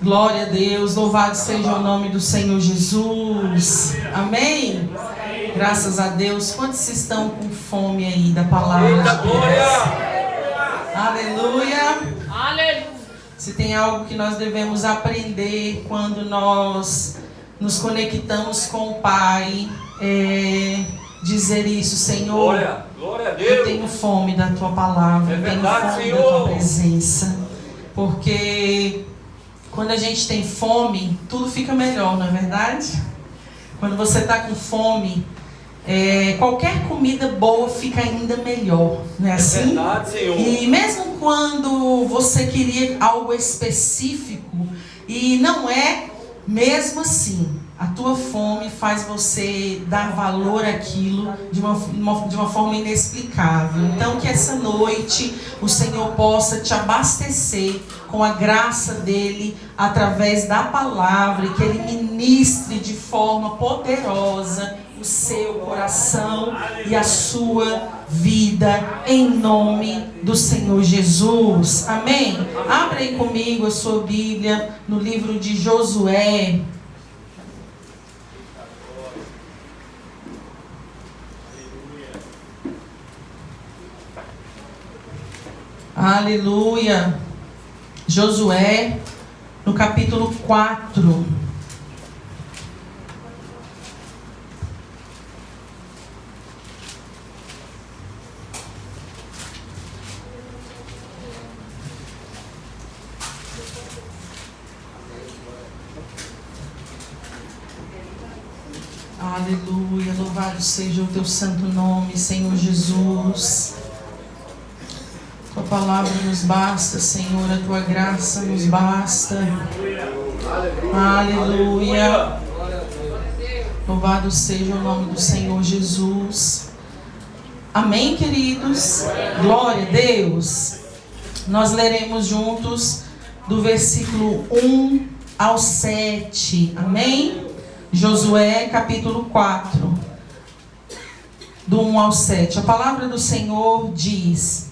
Glória a Deus, louvado seja o nome do Senhor Jesus. Amém? Graças a Deus. Quantos estão com fome aí da palavra de Deus? Aleluia. Aleluia. Se tem algo que nós devemos aprender quando nós nos conectamos com o Pai, é dizer isso: Senhor, glória a Deus. eu tenho fome da Tua palavra, eu tenho fome da Tua presença. Porque quando a gente tem fome, tudo fica melhor, não é verdade? Quando você está com fome, qualquer comida boa fica ainda melhor, não é assim? É verdade, Senhor. E mesmo quando você queria algo específico e não é, mesmo assim, a tua fome faz você dar valor àquilo de uma forma inexplicável. Então, que essa noite o Senhor possa te abastecer com a graça dEle através da palavra, e que Ele ministre de forma poderosa o seu coração e a sua vida, em nome do Senhor Jesus. Amém? Abra aí comigo a sua Bíblia no livro de Josué. Aleluia. Josué, no capítulo 4. Aleluia. Louvado seja o teu santo nome, Senhor Jesus. Tua palavra nos basta, Senhor, a tua graça nos basta. Aleluia. Louvado seja o nome do Senhor Jesus. Amém, queridos? Glória a Deus. Nós leremos juntos do versículo 1 ao 7. Amém? Josué, capítulo 4, do 1 ao 7. A palavra do Senhor diz: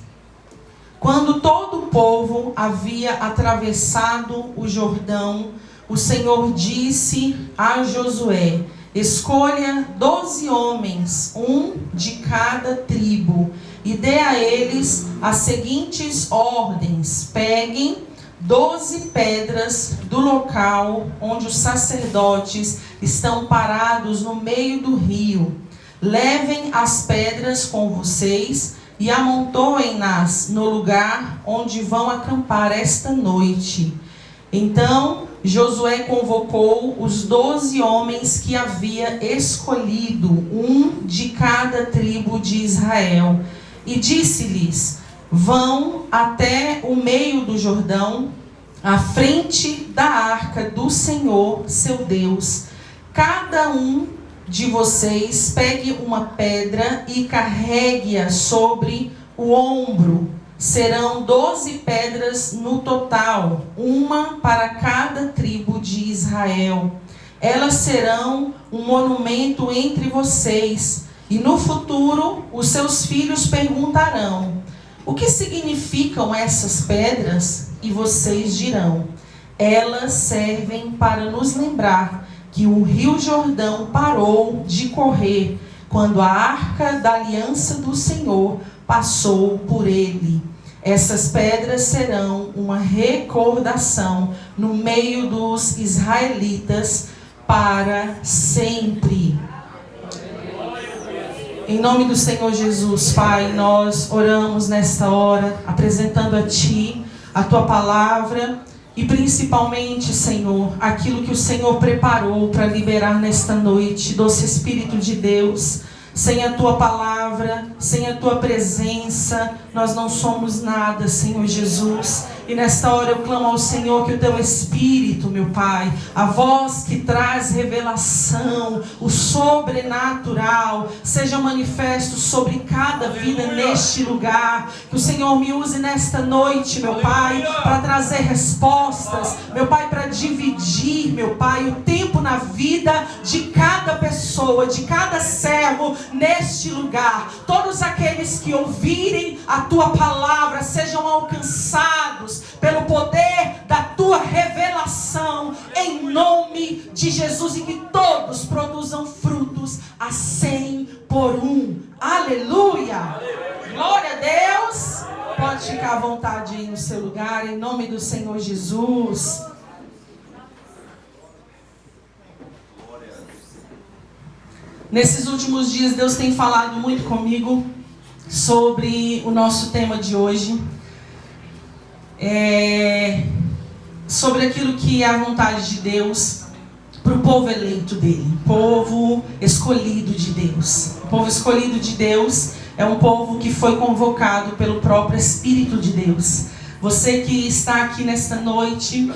quando todo o povo havia atravessado o Jordão, o Senhor disse a Josué: escolha 12 homens, um de cada tribo, e dê a eles as seguintes ordens: peguem 12 pedras do local onde os sacerdotes estão parados no meio do rio. Levem as pedras com vocês e amontoem-nas no lugar onde vão acampar esta noite. Então Josué convocou os 12 homens que havia escolhido, um de cada tribo de Israel, e disse-lhes: vão até o meio do Jordão, à frente da arca do Senhor, seu Deus. Cada um de vocês pegue uma pedra e carregue-a sobre o ombro. Serão 12 pedras no total, uma para cada tribo de Israel. Elas serão um monumento entre vocês, e no futuro os seus filhos perguntarão: o que significam essas pedras? E vocês dirão: elas servem para nos lembrar que o rio Jordão parou de correr quando a arca da aliança do Senhor passou por ele. Essas pedras serão uma recordação no meio dos israelitas para sempre. Em nome do Senhor Jesus, Pai, nós oramos nesta hora, apresentando a Ti a Tua palavra e principalmente, Senhor, aquilo que o Senhor preparou para liberar nesta noite. Doce Espírito de Deus, sem a Tua palavra, sem a Tua presença, nós não somos nada, Senhor Jesus. E nesta hora eu clamo ao Senhor que o Teu Espírito, meu Pai, a voz que traz revelação, o sobrenatural, seja manifesto sobre cada vida neste lugar. Que o Senhor me use nesta noite, meu Pai, para trazer respostas, meu Pai, para dividir, meu Pai, o tempo na vida de cada pessoa, de cada servo neste lugar. Todos aqueles que ouvirem a Tua palavra sejam alcançados pelo poder da Tua revelação. de Jesus e que todos produzam frutos a 100 por 1. Aleluia! Glória a Deus! Pode ficar à vontade aí no seu lugar, em nome do Senhor Jesus. Nesses últimos dias, Deus tem falado muito comigo sobre o nosso tema de hoje. Sobre aquilo que é a vontade de Deus para o povo eleito dele, povo escolhido de Deus. O povo escolhido de Deus é um povo que foi convocado pelo próprio Espírito de Deus. Você que está aqui nesta noite,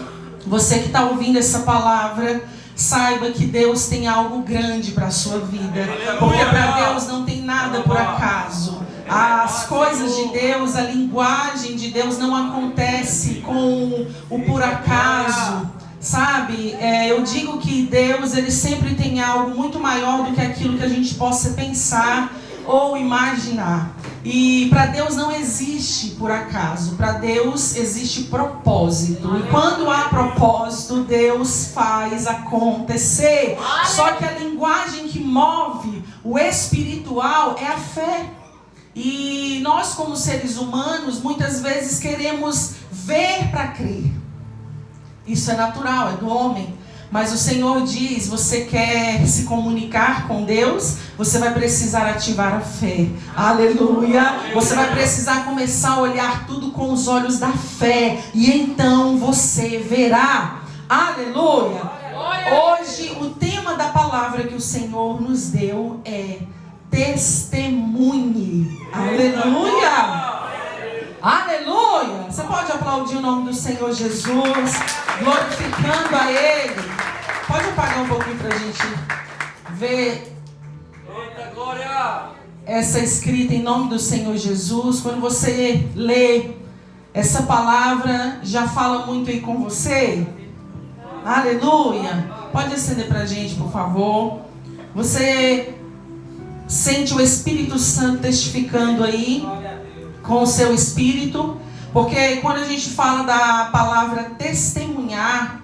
você que está ouvindo essa palavra, saiba que Deus tem algo grande para a sua vida, porque para Deus não tem nada por acaso. As coisas de Deus, a linguagem de Deus não acontece com o por acaso, sabe? Eu digo que Deus, ele sempre tem algo muito maior do que aquilo que a gente possa pensar ou imaginar. E para Deus não existe por acaso, para Deus existe propósito. E quando há propósito, Deus faz acontecer. Só que a linguagem que move o espiritual é a fé. E nós, como seres humanos, muitas vezes queremos ver para crer. Isso é natural, é do homem. Mas o Senhor diz, você quer se comunicar com Deus, você vai precisar ativar a fé. Aleluia! Você vai precisar começar a olhar tudo com os olhos da fé. E então você verá. Aleluia! Hoje o tema da palavra que o Senhor nos deu é testemunhe. Aleluia! Aleluia! Você pode aplaudir o nome do Senhor Jesus, glorificando a Ele. Pode apagar um pouquinho para a gente ver essa escrita em nome do Senhor Jesus. Quando você lê essa palavra, já fala muito aí com você. Aleluia! Pode acender para a gente, por favor. Você sente o Espírito Santo testificando aí com o seu espírito, porque quando a gente fala da palavra testemunhar,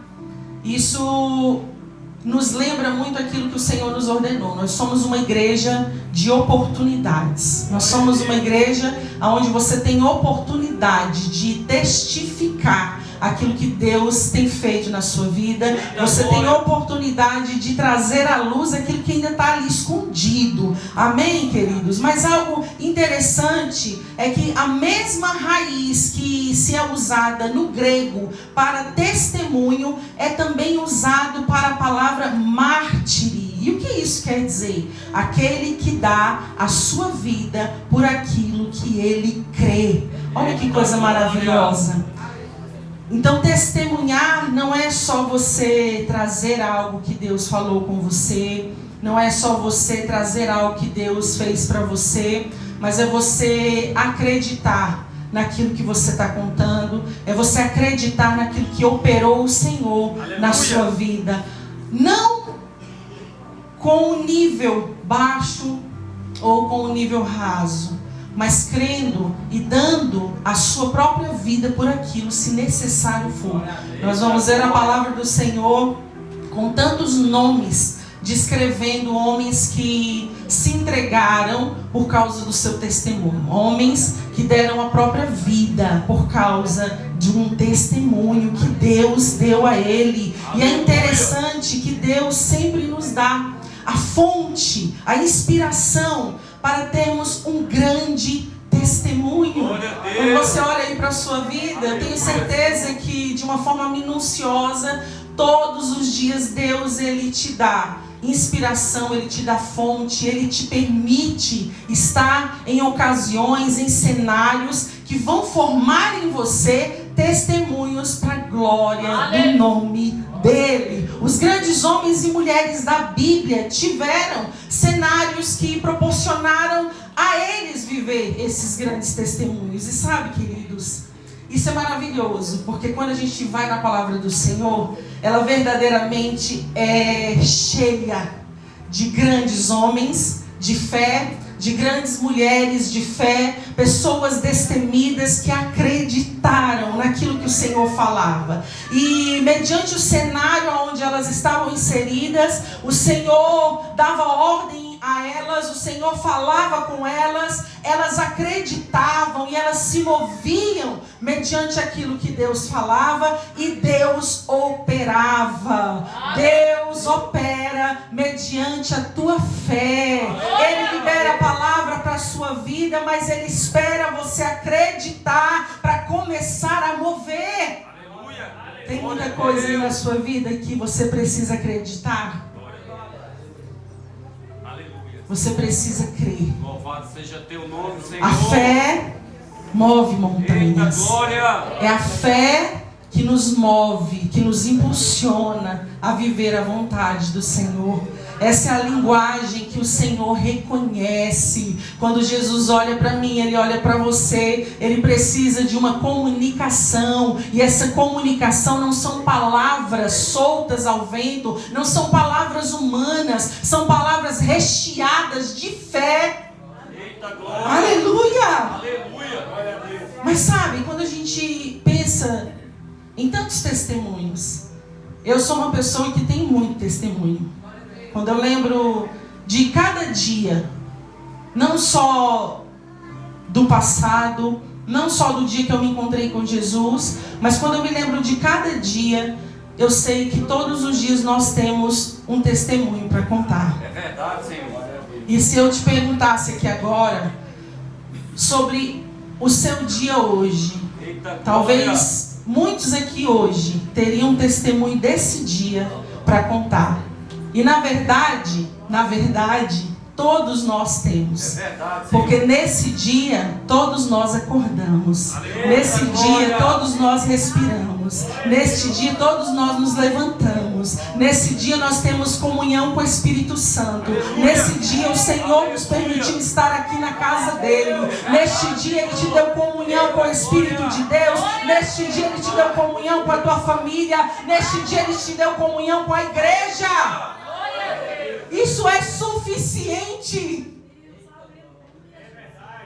isso nos lembra muito aquilo que o Senhor nos ordenou. Nós somos uma igreja de oportunidades. Nós somos uma igreja onde você tem oportunidade de testificar aquilo que Deus tem feito na sua vida. Você tem oportunidade de trazer à luz aquilo que ainda está ali escondido. Amém, queridos? Mas algo interessante é que a mesma raiz que se é usada no grego para testemunho é também usado para a palavra mártire. E o que isso quer dizer? Aquele que dá a sua vida por aquilo que ele crê. Olha que coisa maravilhosa. Então, testemunhar não é só você trazer algo que Deus falou com você, não é só você trazer algo que Deus fez para você, mas é você acreditar naquilo que você está contando, é você acreditar naquilo que operou o Senhor na sua vida. Não com um nível baixo ou com um nível raso, mas crendo e dando a sua própria vida por aquilo, se necessário for. Nós vamos ver a palavra do Senhor com tantos nomes, descrevendo homens que se entregaram por causa do seu testemunho. Homens que deram a própria vida por causa de um testemunho que Deus deu a ele. E é interessante que Deus sempre nos dá a fonte, a inspiração para termos um grande testemunho. Quando você olha aí para a sua vida, eu tenho certeza que de uma forma minuciosa, todos os dias Deus, ele te dá inspiração, ele te dá fonte, ele te permite estar em ocasiões, em cenários que vão formar em você testemunhos para a glória do nome dele. Os grandes homens e mulheres da Bíblia tiveram cenários que proporcionaram a eles viver esses grandes testemunhos. E sabe, queridos, isso é maravilhoso, porque quando a gente vai na palavra do Senhor, ela verdadeiramente é cheia de grandes homens de fé, de grandes mulheres de fé, pessoas destemidas que acreditaram naquilo que o Senhor falava. E mediante o cenário onde elas estavam inseridas, o Senhor dava ordem a elas, o Senhor falava com elas, elas acreditavam e elas se moviam mediante aquilo que Deus falava e Deus operava. Deus opera mediante a tua fé. Ele libera a palavra para a sua vida, mas Ele espera você acreditar para começar a mover. Tem muita coisa aí na sua vida que você precisa acreditar. Você precisa crer. Louvado seja teu nome, Senhor. A fé move montanhas. Eita, glória. É a fé que nos move, que nos impulsiona a viver a vontade do Senhor. Essa é a linguagem que o Senhor reconhece. Quando Jesus olha para mim, Ele olha para você. Ele precisa de uma comunicação. E essa comunicação não são palavras soltas ao vento. Não são palavras humanas. São palavras recheadas de fé. Eita, glória. Aleluia! Aleluia. Glória a Deus. Mas sabe, quando a gente pensa em tantos testemunhos, eu sou uma pessoa que tem muito testemunho. Quando eu lembro de cada dia, não só do passado, não só do dia que eu me encontrei com Jesus, mas quando eu me lembro de cada dia, eu sei que todos os dias nós temos um testemunho para contar. É verdade, Senhor. E se eu te perguntasse aqui agora sobre o seu dia hoje, Eita, talvez muitos aqui hoje teriam um testemunho desse dia para contar. E na verdade, todos nós temos. É verdade, Senhor. Porque nesse dia, todos nós acordamos. Aleluia, Nesse glória. dia, todos nós respiramos. Neste dia, todos nós nos levantamos. Nesse dia, nós temos comunhão com o Espírito Santo. Aleluia. Nesse dia, o Senhor nos permitiu estar aqui na casa dEle. Neste dia, Ele te deu comunhão com o Espírito de Deus. Neste dia, Ele te deu comunhão com a tua família. Neste dia, Ele te deu comunhão com a igreja. Isso é suficiente.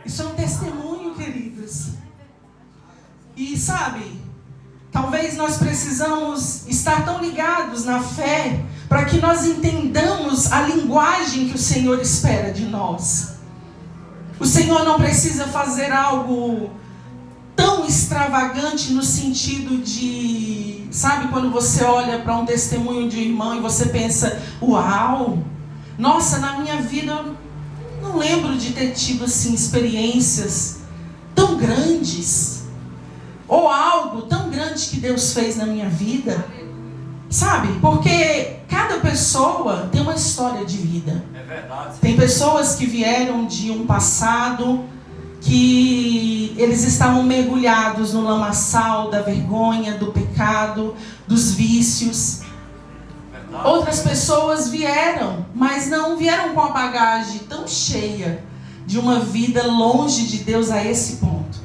Isso é um testemunho, queridos. E sabe, talvez nós precisamos estar tão ligados na fé para que nós entendamos a linguagem que o Senhor espera de nós. O Senhor não precisa fazer algo tão extravagante no sentido de, sabe, quando você olha para um testemunho de um irmão e você pensa, uau, nossa, na minha vida eu não lembro de ter tido assim experiências tão grandes, ou algo tão grande que Deus fez na minha vida, sabe, porque cada pessoa tem uma história de vida. É verdade. Tem pessoas que vieram de um passado que eles estavam mergulhados no lamaçal da vergonha, do pecado, dos vícios. Verdade. Outras pessoas vieram, mas não vieram com a bagagem tão cheia de uma vida longe de Deus a esse ponto.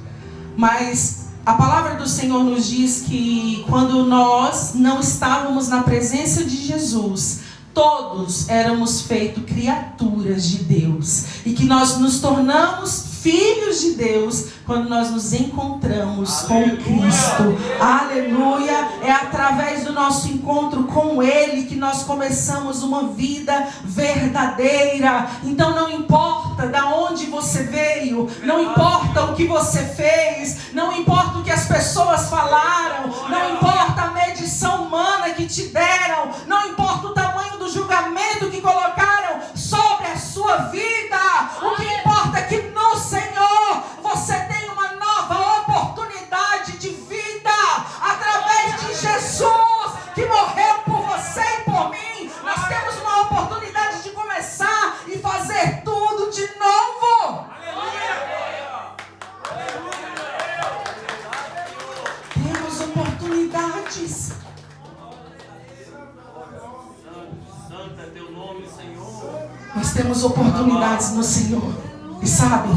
Mas a palavra do Senhor nos diz que quando nós não estávamos na presença de Jesus, todos éramos feitos criaturas de Deus. E que nós nos tornamos filhos de Deus quando nós nos encontramos com Cristo. Aleluia! É através do nosso encontro com Ele que nós começamos uma vida verdadeira. Então não importa de onde você veio, não importa o que você fez, não importa o que as pessoas falaram, não importa a medição humana que te deram, não importa o tamanho do julgamento que colocaram sobre a sua vida. O que importa é que no Senhor você tem uma nova oportunidade de vida através de Jesus que morreu por você e por mim. Nós temos uma oportunidade de começar e fazer tudo de novo. Temos oportunidades. Santo é teu nome, Senhor. Nós temos oportunidades no Senhor. E sabe,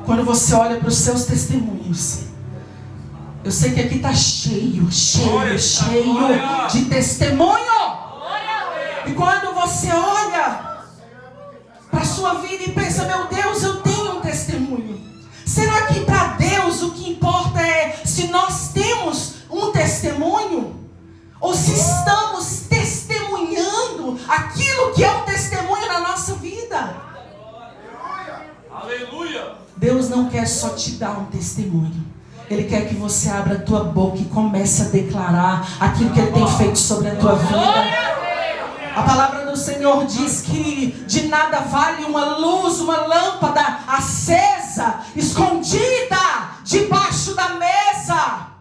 quando você olha para os seus testemunhos, eu sei que aqui está cheio de testemunho. E quando você olha para a sua sua vida e pensa: meu Deus, eu tenho um testemunho. Será que para Deus o que importa é se nós temos um testemunho? Ou se estamos testemunhando aquilo que é um testemunho na nossa vida? Aleluia! Deus não quer só te dar um testemunho. Ele quer que você abra a tua boca e comece a declarar aquilo que Ele tem feito sobre a tua vida. A palavra do Senhor diz que de nada vale uma luz, uma lâmpada acesa, escondida debaixo da mesa.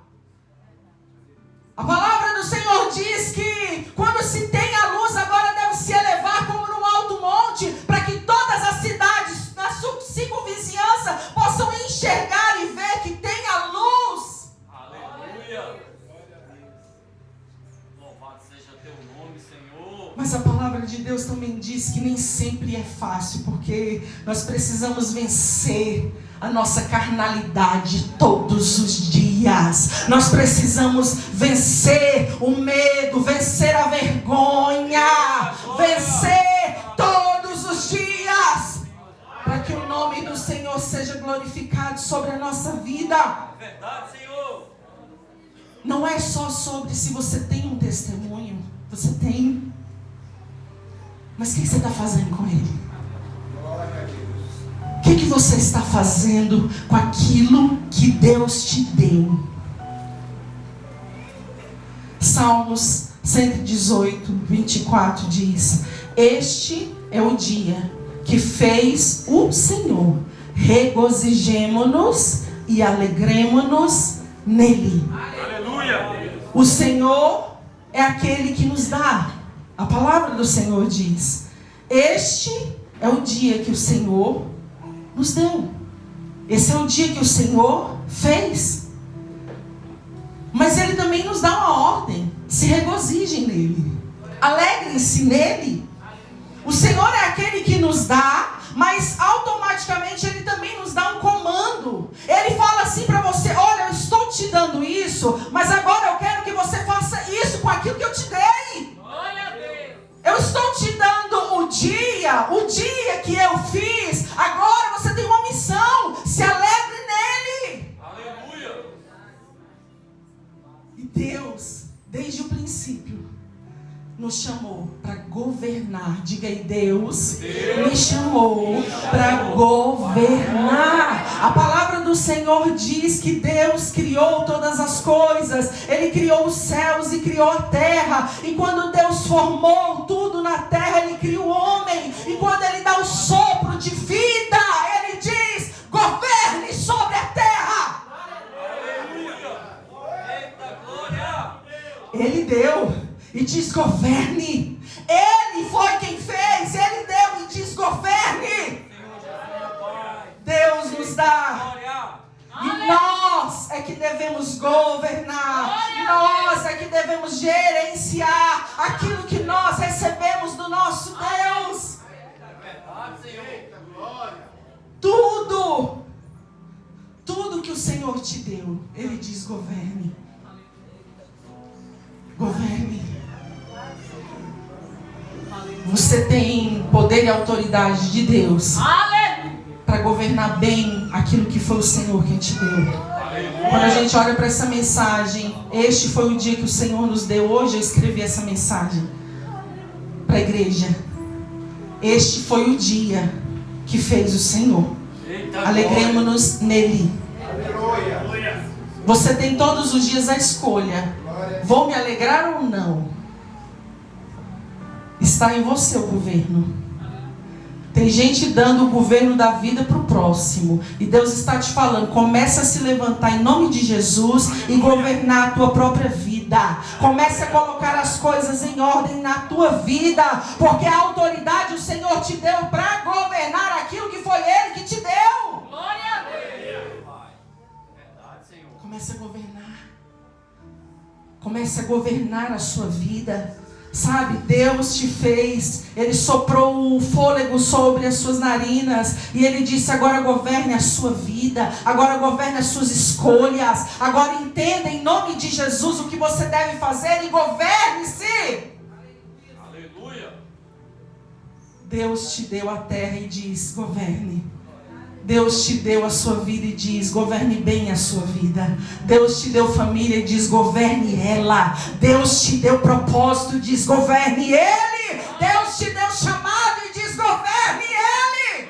A palavra do Senhor diz que quando se tem a luz, agora deve se elevar como num alto monte, para que todas as cidades na circunvizinhança possam enxergar e ver que tem a luz. Aleluia! Louvado seja teu nome, Senhor. Mas a palavra de Deus também diz que nem sempre é fácil, porque nós precisamos vencer a nossa carnalidade todos os dias. Nós precisamos vencer o medo, vencer a vergonha, vencer todos os dias, para que o nome do Senhor seja glorificado sobre a nossa vida. Verdade, Senhor. Não é só sobre se você tem um testemunho. Você tem. Mas o que você está fazendo com ele? O que você está fazendo com aquilo que Deus te deu? Salmos 118, 24 diz: este é o dia que fez o Senhor. Regozijemo-nos e alegremo-nos nele. Aleluia! O Senhor é aquele que nos dá. A palavra do Senhor diz: este é o dia que o Senhor nos deu. Esse é o dia que o Senhor fez. Mas Ele também nos dá uma ordem: se regozijem nele, alegrem-se nele. O Senhor é aquele que nos dá, mas automaticamente Ele também nos dá um comando. Ele fala assim para você: olha, eu estou te dando isso, mas agora eu quero que você faça isso com aquilo que eu te dei. Eu estou te dando o dia que eu fiz. Agora você tem uma missão: se alegre nele. Aleluia! E Deus, desde o princípio, nos chamou para governar. Diga aí: Deus me chamou para governar. A palavra do Senhor diz que Deus criou todas as coisas. Ele criou os céus e criou a terra. E quando Deus formou tudo na terra, Ele cria o homem. E quando Ele dá o sopro de vida, Ele diz: governe sobre a terra. Aleluia! Eita glória! Ele deu e diz: governe. Ele foi quem fez. Ele deu e diz: governe. Deus nos dá. E nós é que devemos governar. Nós é que devemos gerenciar aquilo que nós recebemos do nosso Deus. Tudo que o Senhor te deu, Ele diz: governe. Governe. Você tem poder e autoridade de Deus para governar bem aquilo que foi o Senhor quem te deu. Quando a gente olha para essa mensagem, este foi o dia que o Senhor nos deu. Hoje eu escrevi essa mensagem para a igreja. Este foi o dia que fez o Senhor. Alegremos-nos nele. Você tem todos os dias a escolha: vou me alegrar ou não? Está em você o governo. Tem gente dando o governo da vida para o próximo. E Deus está te falando: começa a se levantar em nome de Jesus e governar a tua própria vida. Comece a colocar as coisas em ordem na tua vida, porque a autoridade o Senhor te deu para governar aquilo que foi Ele que te deu. Glória a Deus! Verdade, Senhor. Comece a governar. Comece a governar a sua vida. Sabe, Deus te fez, Ele soprou o fôlego sobre as suas narinas e Ele disse: agora governe a sua vida, agora governe as suas escolhas, agora entenda em nome de Jesus o que você deve fazer e governe-se. Aleluia! Deus te deu a terra e diz: governe. Deus te deu a sua vida e diz: governe bem a sua vida. Deus te deu família e diz: governe ela. Deus te deu propósito e diz: governe ele. Deus te deu chamado e diz: governe ele.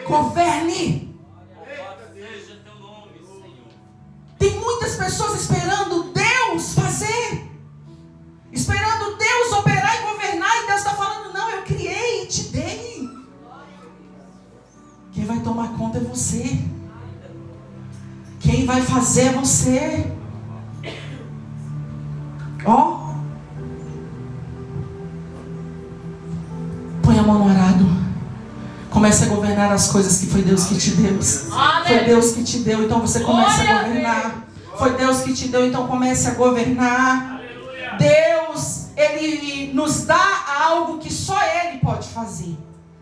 Governe. Tem muitas pessoas esperando Deus fazer, esperando Deus operar e governar, e Deus está falando: não, eu criei e te dei. Quem vai tomar conta é você. Quem vai fazer é você. Ó, põe a mão no arado. Comece a governar as coisas que foi Deus que te deu. Foi Deus que te deu, então você comece a governar. Foi Deus que te deu, então comece a governar. Deus, Ele nos dá algo que só Ele pode fazer.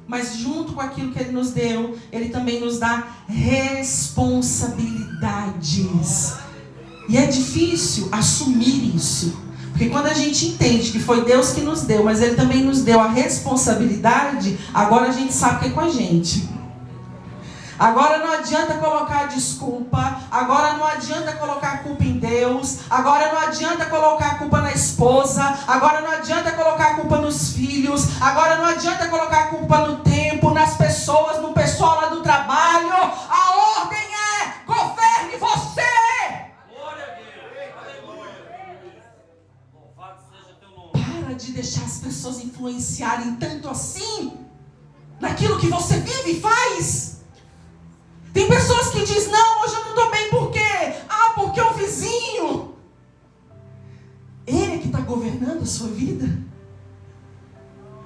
Mas junto com aquilo que Ele nos deu, Ele também nos dá responsabilidades. E é difícil assumir isso. Porque quando a gente entende que foi Deus que nos deu, mas Ele também nos deu a responsabilidade, agora a gente sabe que é com a gente. Agora não adianta colocar desculpa, agora não adianta colocar a culpa em Deus, agora não adianta colocar a culpa na esposa, agora não adianta colocar a culpa nos filhos, agora não adianta colocar a culpa no tempo, nas pessoas, no pessoal lá do trabalho. A ordem é: governe você! Glória a Deus! Aleluia! Louvado seja teu nome. Para de deixar as pessoas influenciarem tanto assim naquilo que você vive e faz. Tem pessoas que dizem: não, hoje eu não estou bem, por quê? Ah, porque o vizinho. Ele é que está governando a sua vida.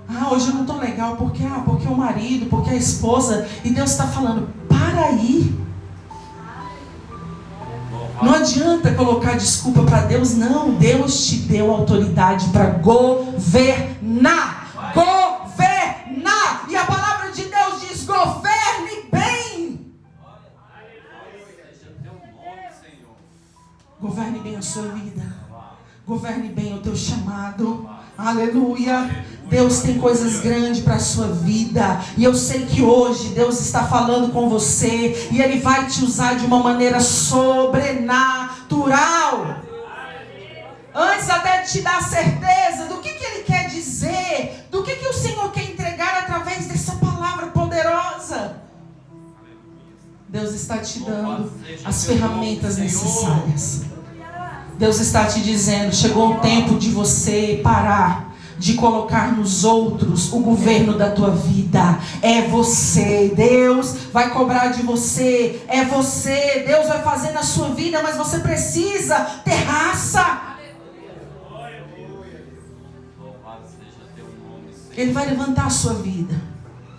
Ah, hoje eu não estou legal, porque o marido, porque a esposa. E Deus está falando: para aí. Não adianta colocar desculpa para Deus, não. Deus te deu autoridade para governar. Governar. E a palavra de Deus diz: governe bem. Governe bem a sua vida. Governe bem o teu chamado. Aleluia. Deus tem coisas grandes para a sua vida. E eu sei que hoje Deus está falando com você. E Ele vai te usar de uma maneira sobrenatural. Antes até de te dar certeza do que Ele quer dizer, do que o Senhor quer entregar através dessa palavra poderosa, Deus está te dando as ferramentas necessárias. Deus está te dizendo: chegou o tempo de você parar de colocar nos outros o governo da tua vida. É você. Deus vai cobrar de você. É você. Deus vai fazer na sua vida, mas você precisa ter raça. Ele vai levantar a sua vida.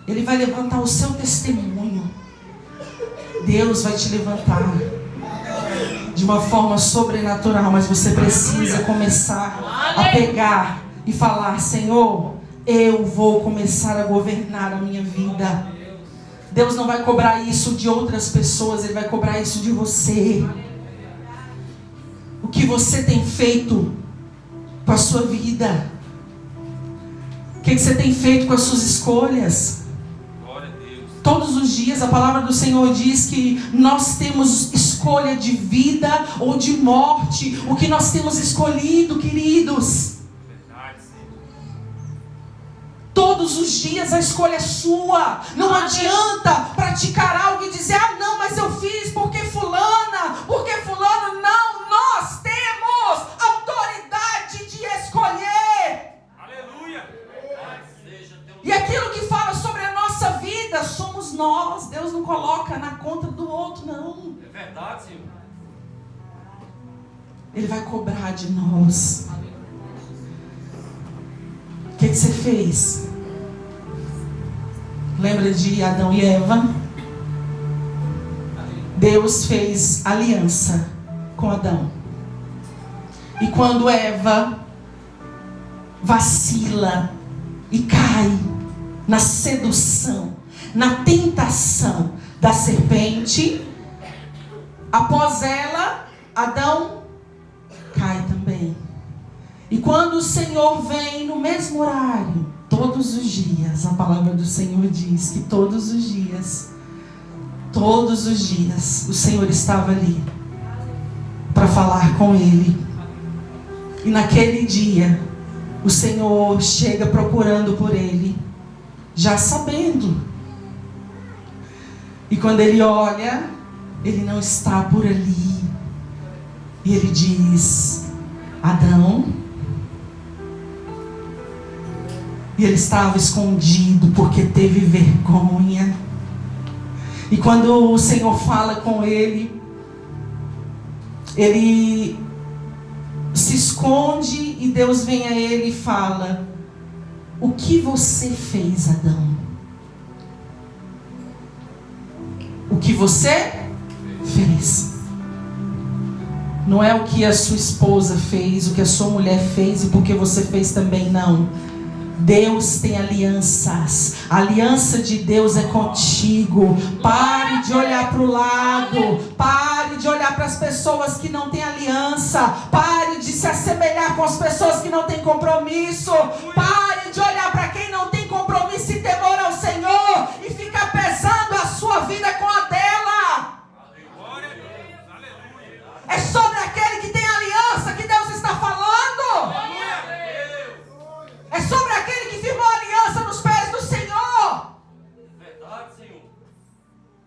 Ele vai levantar o seu testemunho. Deus vai te levantar de uma forma sobrenatural, mas você precisa começar a pegar e falar: Senhor, eu vou começar a governar a minha vida. Deus não vai cobrar isso de outras pessoas, Ele vai cobrar isso de você. O que você tem feito com a sua vida? O que você tem feito com as suas escolhas? Todos os dias a palavra do Senhor diz que nós temos escolha de vida ou de morte. O que nós temos escolhido, queridos? Todos os dias a escolha é sua. Não adianta praticar algo e dizer: ah, não, mas eu fiz porque fulana, porque fulano. Não, nós temos autoridade de escolher. Aleluia. E aquilo que fala sobre a nossa vida somos nós. Deus não coloca na conta do outro, não. É verdade, Senhor. Ele vai cobrar de nós. O que você fez? Lembra de Adão e Eva? Deus fez aliança com Adão. E quando Eva vacila e cai na sedução, na tentação da serpente, após ela, Adão cai também. E quando o Senhor vem no mesmo horário, todos os dias, a palavra do Senhor diz que todos os dias, o Senhor estava ali para falar com ele. E naquele dia, o Senhor chega procurando por ele, já sabendo. E quando ele olha, ele não está por ali. E ele diz: Adão. E ele estava escondido porque teve vergonha. E quando o Senhor fala com ele, ele se esconde e Deus vem a ele e fala: o que você fez, Adão? O que você fez. Não é o que a sua esposa fez, o que a sua mulher fez e porque você fez também, não. Deus tem alianças. A aliança de Deus é contigo. Pare de olhar para o lado. Pare de olhar para as pessoas que não têm aliança. Pare de se assemelhar com as pessoas que não têm compromisso. Pare de olhar para quem não tem compromisso e temor ao Senhor e ficar pesando a sua vida com a dela. É sobre aquele que tem aliança que Deus está falando. É sobre aquele que firmou a aliança nos pés do Senhor. Verdade, Senhor.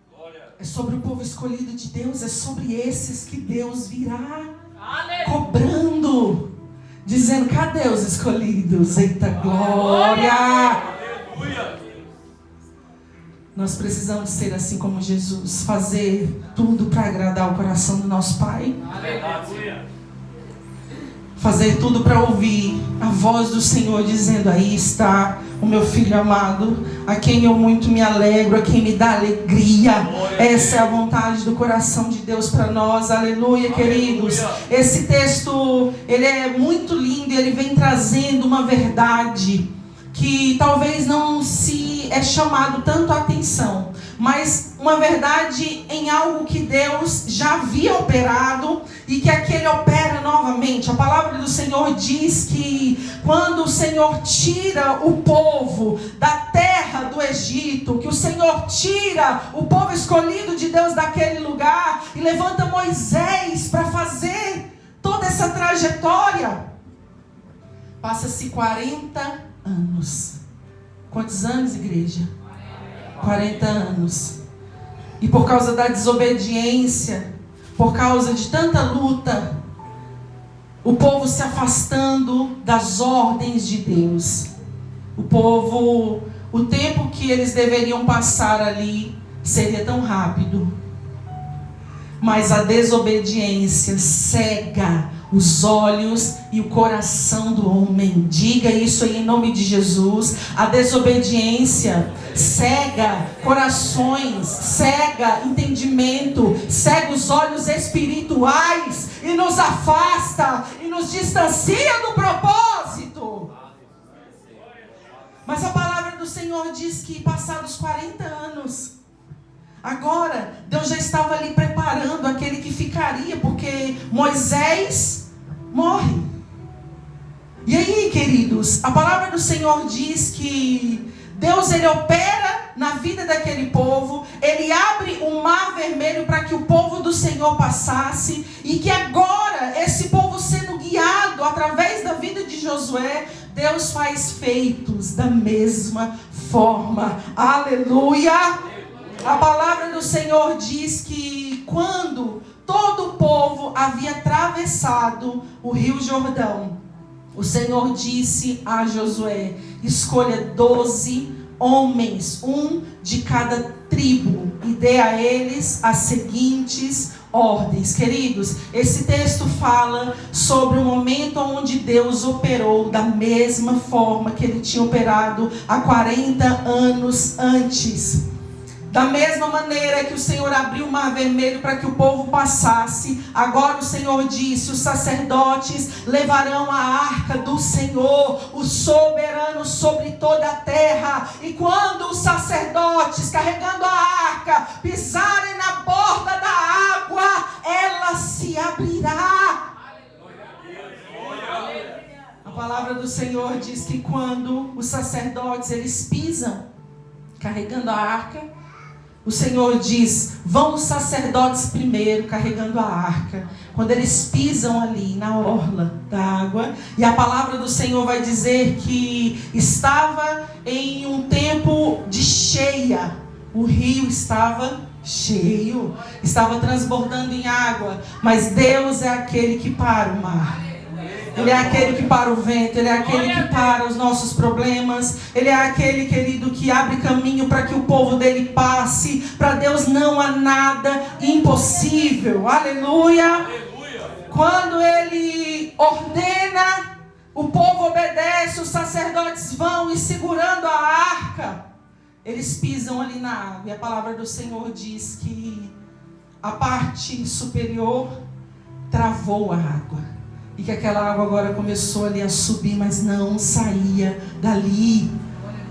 Glória. É sobre o povo escolhido de Deus. É sobre esses que Deus virá cobrando, dizendo: cadê os escolhidos? Eita glória! Aleluia. Nós precisamos ser assim como Jesus, fazer tudo para agradar o coração do nosso Pai. Aleluia. Fazer tudo para ouvir a voz do Senhor dizendo: aí está o meu filho amado, a quem eu muito me alegro, a quem me dá alegria. Essa é a vontade do coração de Deus para nós. Aleluia, queridos. Esse texto, ele é muito lindo e ele vem trazendo uma verdade que talvez não se é chamado tanto a atenção, mas uma verdade em algo que Deus já havia operado e que aqui Ele opera novamente. A palavra do Senhor diz que quando o Senhor tira o povo da terra do Egito, que o Senhor tira o povo escolhido de Deus daquele lugar e levanta Moisés para fazer toda essa trajetória, passa-se 40 anos. Quantos anos, igreja? 40 anos. E por causa da desobediência, por causa de tanta luta, o povo se afastando das ordens de Deus. O povo, o tempo que eles deveriam passar ali seria tão rápido. Mas a desobediência cega os olhos e o coração do homem. Diga isso aí em nome de Jesus. A desobediência cega corações, cega entendimento, cega os olhos espirituais e nos afasta e nos distancia do propósito. Mas a palavra do Senhor diz que passados 40 anos, agora Deus já estava ali preparando aquele que ficaria, porque Moisés morre. E aí, queridos, a palavra do Senhor diz que Deus, Ele opera na vida daquele povo. Ele abre um mar vermelho para que o povo do Senhor passasse. E que agora, esse povo sendo guiado através da vida de Josué, Deus faz feitos da mesma forma. Aleluia! A palavra do Senhor diz que quando todo o povo havia atravessado o rio Jordão, o Senhor disse a Josué: escolha 12 homens, um de cada tribo, e dê a eles as seguintes ordens. Queridos, esse texto fala sobre o momento onde Deus operou da mesma forma que Ele tinha operado há 40 anos antes. Da mesma maneira que o Senhor abriu o mar vermelho para que o povo passasse, agora o Senhor disse: os sacerdotes levarão a arca do Senhor, o soberano sobre toda a terra. E quando os sacerdotes, carregando a arca, pisarem na borda da água, ela se abrirá. A palavra do Senhor diz que quando os sacerdotes eles pisam carregando a arca, o Senhor diz: vão os sacerdotes primeiro carregando a arca. Quando eles pisam ali na orla da água, e a palavra do Senhor vai dizer que estava em um tempo de cheia, o rio estava cheio, estava transbordando em água, mas Deus é aquele que para o mar. Ele é aquele que para o vento, Ele é aquele que para os nossos problemas, Ele é aquele, querido, que abre caminho para que o povo dele passe. Para Deus não há nada impossível. Aleluia! Quando Ele ordena, o povo obedece, os sacerdotes vão e segurando a arca, eles pisam ali na água. E a palavra do Senhor diz que a parte superior travou a água. E que aquela água agora começou ali a subir, mas não saía dali.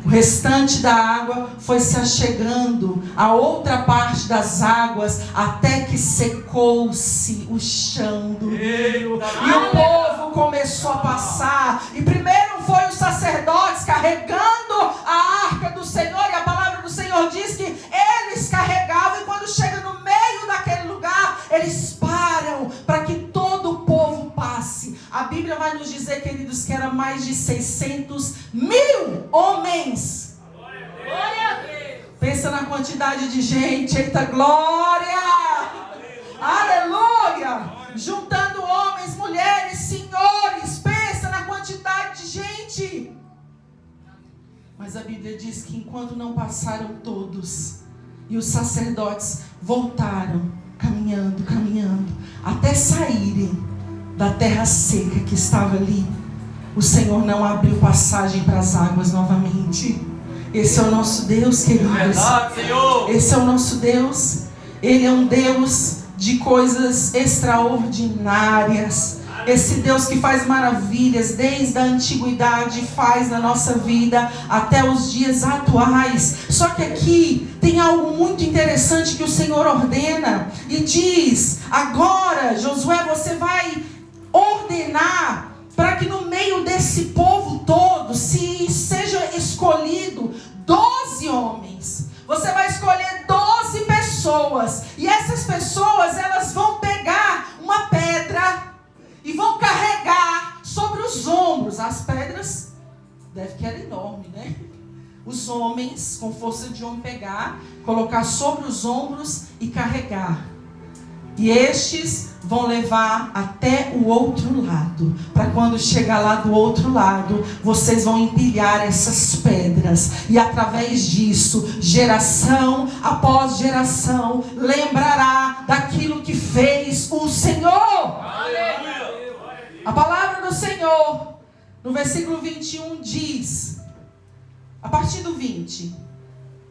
O restante da água foi se achegando a outra parte das águas, até que secou-se o chão do rio. E o povo começou a passar. E primeiro foi os sacerdotes carregando a arca do Senhor. E a palavra do Senhor diz que eles carregavam. E quando chega no meio daquele lugar, eles param para que todo o povo passe. A Bíblia vai nos dizer, queridos, que era mais de 600.000 homens. Glória a Deus. Pensa na quantidade de gente. Eita glória! Aleluia! Juntando homens, mulheres, senhores. Pensa na quantidade de gente. Mas a Bíblia diz que enquanto não passaram todos, e os sacerdotes voltaram, caminhando, até saírem da terra seca que estava ali, o Senhor não abriu passagem para as águas novamente. Esse é o nosso Deus, queridos. Verdade, Senhor. Esse é o nosso Deus. Ele é um Deus de coisas extraordinárias. Esse Deus que faz maravilhas desde a antiguidade, faz na nossa vida até os dias atuais. Só que aqui tem algo muito interessante que o Senhor ordena e diz: agora, Josué, você vai ordenar para que no meio desse povo todo seja escolhido 12 homens. Você vai escolher 12 pessoas. E essas pessoas, elas vão pegar uma pedra e vão carregar sobre os ombros. As pedras, deve que era enorme, né? Os homens, com força de homem, pegar, colocar sobre os ombros e carregar. E estes vão levar até o outro lado. Para quando chegar lá do outro lado, vocês vão empilhar essas pedras. E através disso, geração após geração lembrará daquilo que fez o Senhor. Aleluia. A palavra do Senhor, no versículo 21, diz, a partir do 20: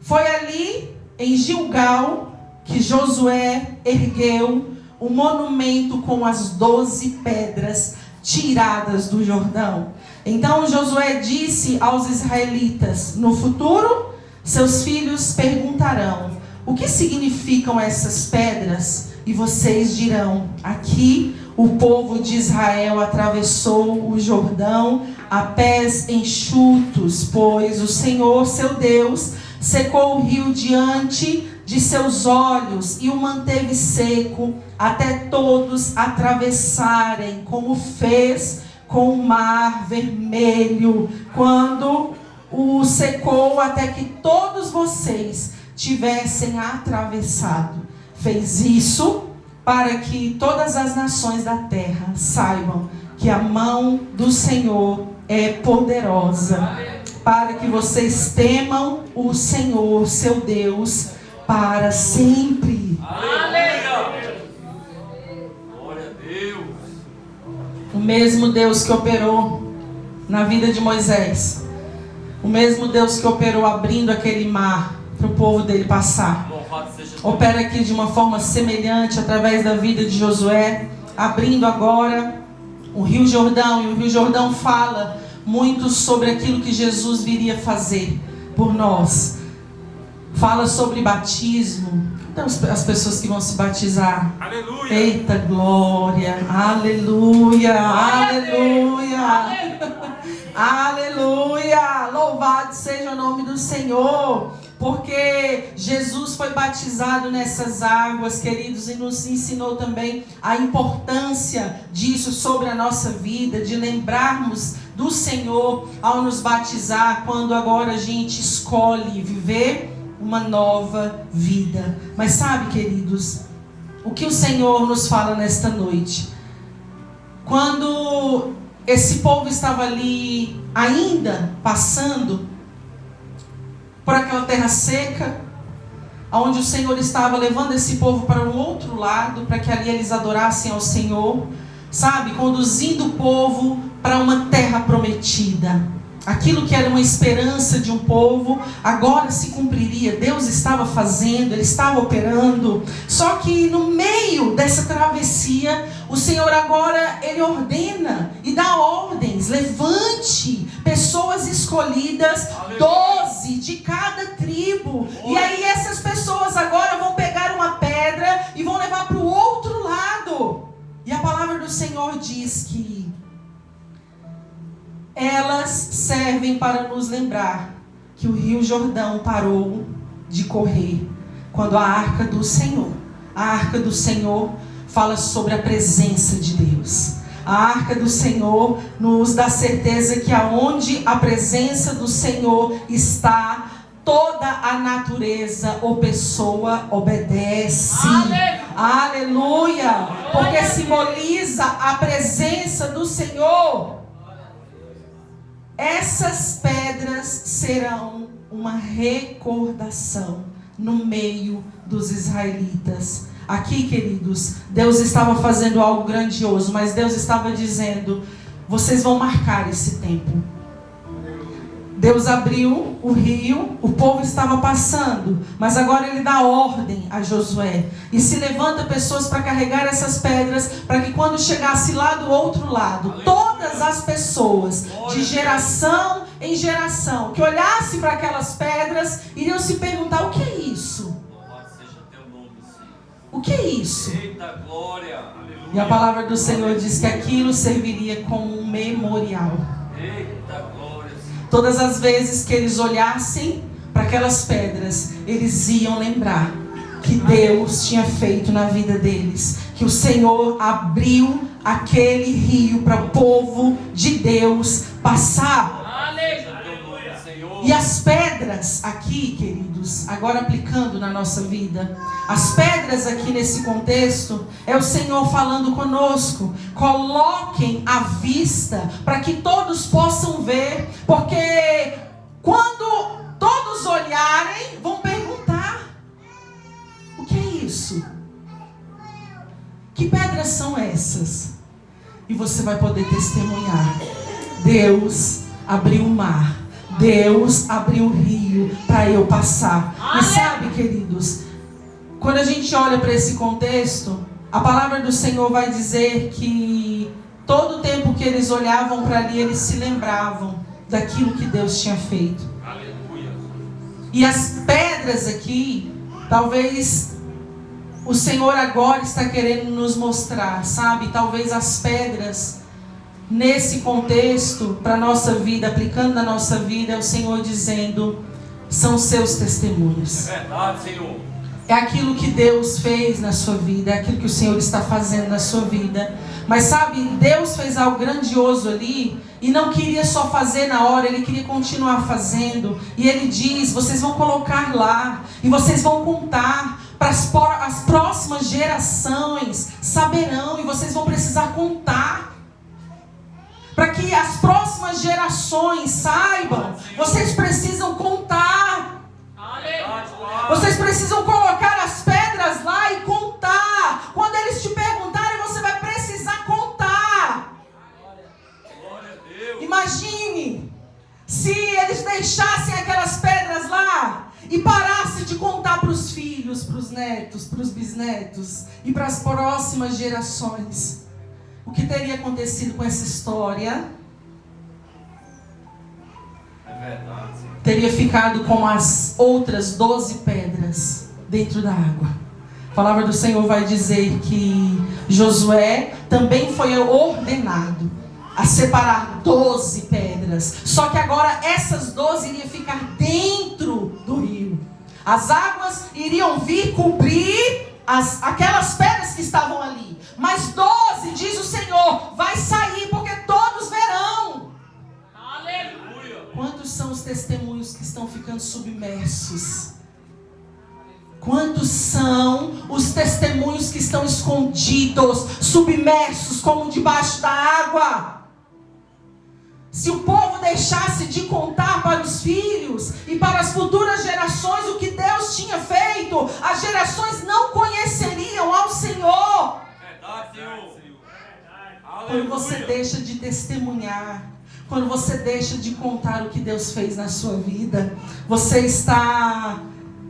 foi ali em Gilgal que Josué ergueu um monumento com as 12 pedras tiradas do Jordão. Então Josué disse aos israelitas: no futuro, seus filhos perguntarão: o que significam essas pedras? E vocês dirão: aqui o povo de Israel atravessou o Jordão a pés enxutos, pois o Senhor, seu Deus, secou o rio diante de seus olhos e o manteve seco até todos atravessarem, como fez com o mar vermelho, quando o secou até que todos vocês tivessem atravessado. Fez isso para que todas as nações da terra saibam que a mão do Senhor é poderosa, para que vocês temam o Senhor, seu Deus, para sempre. Aleluia. Glória a Deus. O mesmo Deus que operou na vida de Moisés, o mesmo Deus que operou abrindo aquele mar para o povo dele passar, opera aqui de uma forma semelhante através da vida de Josué, abrindo agora o Rio Jordão. E o Rio Jordão fala muito sobre aquilo que Jesus viria fazer por nós. Fala sobre batismo. Então, as pessoas que vão se batizar. Aleluia. Eita glória. Aleluia. Aleluia. Aleluia! Louvado seja o nome do Senhor. Porque Jesus foi batizado nessas águas, queridos, e nos ensinou também a importância disso sobre a nossa vida, de lembrarmos do Senhor ao nos batizar, quando agora a gente escolhe viver uma nova vida. Mas sabe, queridos, o que o Senhor nos fala nesta noite? Quando esse povo estava ali ainda passando por aquela terra seca, onde o Senhor estava levando esse povo para um outro lado, para que ali eles adorassem ao Senhor, sabe, conduzindo o povo para uma terra prometida. Aquilo que era uma esperança de um povo, agora se cumpriria. Deus estava fazendo, Ele estava operando. Só que no meio dessa travessia, o Senhor agora, Ele ordena e dá ordens. Levante pessoas escolhidas, 12 de cada tribo. E aí essas pessoas agora vão pegar uma pedra e vão levar para o outro lado. E a palavra do Senhor diz que elas servem para nos lembrar que o Rio Jordão parou de correr quando a arca do Senhor fala sobre a presença de Deus. A arca do Senhor nos dá certeza que aonde a presença do Senhor está, toda a natureza ou pessoa obedece. Aleluia! Porque simboliza a presença do Senhor. Essas pedras serão uma recordação no meio dos israelitas. Aqui, queridos, Deus estava fazendo algo grandioso, mas Deus estava dizendo: vocês vão marcar esse tempo. Deus abriu o rio, o povo estava passando, mas agora Ele dá ordem a Josué. E se levanta pessoas para carregar essas pedras, para que quando chegasse lá do outro lado, todas as pessoas, de geração em geração, que olhassem para aquelas pedras, iriam se perguntar: o que é isso? O que é isso? Eita glória! E a palavra do Senhor diz que aquilo serviria como um memorial. Eita glória! Todas as vezes que eles olhassem para aquelas pedras, eles iam lembrar que Deus tinha feito na vida deles, que o Senhor abriu aquele rio para o povo de Deus passar. E as pedras aqui, queridos, agora aplicando na nossa vida, as pedras aqui nesse contexto, é o Senhor falando conosco: coloquem à vista, para que todos possam ver, porque quando todos olharem, vão perguntar: o que é isso? Que pedras são essas? E você vai poder testemunhar: Deus abriu o mar, Deus abriu o rio para eu passar. E sabe, queridos, quando a gente olha para esse contexto, a palavra do Senhor vai dizer que todo o tempo que eles olhavam para ali, eles se lembravam daquilo que Deus tinha feito. Aleluia. E as pedras aqui, talvez o Senhor agora está querendo nos mostrar, sabe? Talvez as pedras nesse contexto, para a nossa vida, aplicando na nossa vida, é o Senhor dizendo: são seus testemunhos. É verdade, Senhor. É aquilo que Deus fez na sua vida, é aquilo que o Senhor está fazendo na sua vida. Mas sabe, Deus fez algo grandioso ali e não queria só fazer na hora, Ele queria continuar fazendo. E Ele diz: vocês vão colocar lá e vocês vão contar para as próximas gerações, saberão, e vocês vão precisar contar. Para que as próximas gerações saibam, vocês precisam contar. Vocês precisam colocar as pedras lá e contar. Quando eles te perguntarem, você vai precisar contar. Imagine se eles deixassem aquelas pedras lá e parassem de contar para os filhos, para os netos, para os bisnetos e para as próximas gerações. O que teria acontecido com essa história? É verdade, Senhor. Teria ficado com as outras 12 pedras dentro da água. A palavra do Senhor vai dizer que Josué também foi ordenado a separar 12 pedras. Só que agora essas 12 iriam ficar dentro do rio. As águas iriam vir cobrir aquelas pedras que estavam ali. Mas 12, diz o Senhor, vai sair porque todos verão. Aleluia. Quantos são os testemunhos que estão ficando submersos? Quantos são os testemunhos que estão escondidos, submersos como debaixo da água? Se o povo deixasse de contar para os filhos e para as futuras gerações o que Deus tinha feito, as gerações não conheceriam ao Senhor. Verdade, Senhor. Quando você deixa de testemunhar, quando você deixa de contar o que Deus fez na sua vida, você está